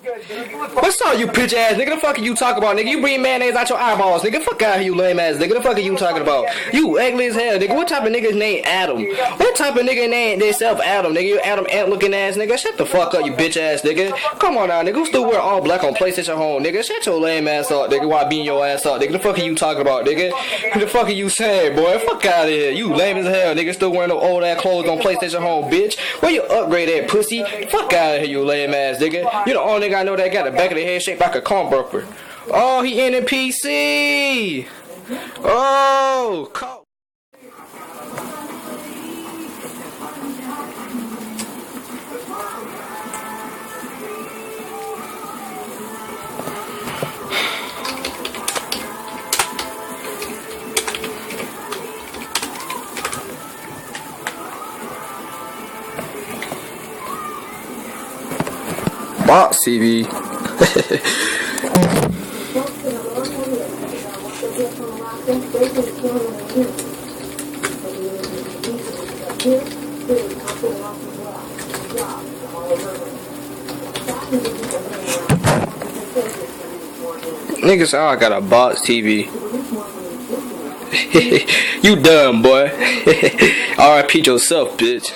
What's up, you bitch ass nigga? The fuck are you talking about, nigga? You bring mayonnaise out your eyeballs, nigga. Fuck out here, you lame ass nigga. The fuck are you talking about? You ugly as hell, nigga. What type of nigga's name Adam? What type of nigga name themself Adam, nigga? You Adam ant looking ass nigga. Shut the fuck up, you bitch ass nigga. Come on now, nigga. Who still wear all black on PlayStation home, nigga? Shut your lame ass up, nigga. Why beating your ass up, nigga? The fuck are you talking about, nigga? What the fuck are you saying, boy? Fuck out of here. You lame as hell, nigga. Still wearing no old ass clothes on PlayStation home, bitch. Where you upgrade that pussy? Fuck out of here, you lame ass nigga. You the only nigga I know that got the back of the head shaped like a corn burger. Oh, he in the PC. Oh, Box TV. Niggas, oh, I got a box TV. You dumb, boy. RIP yourself, bitch.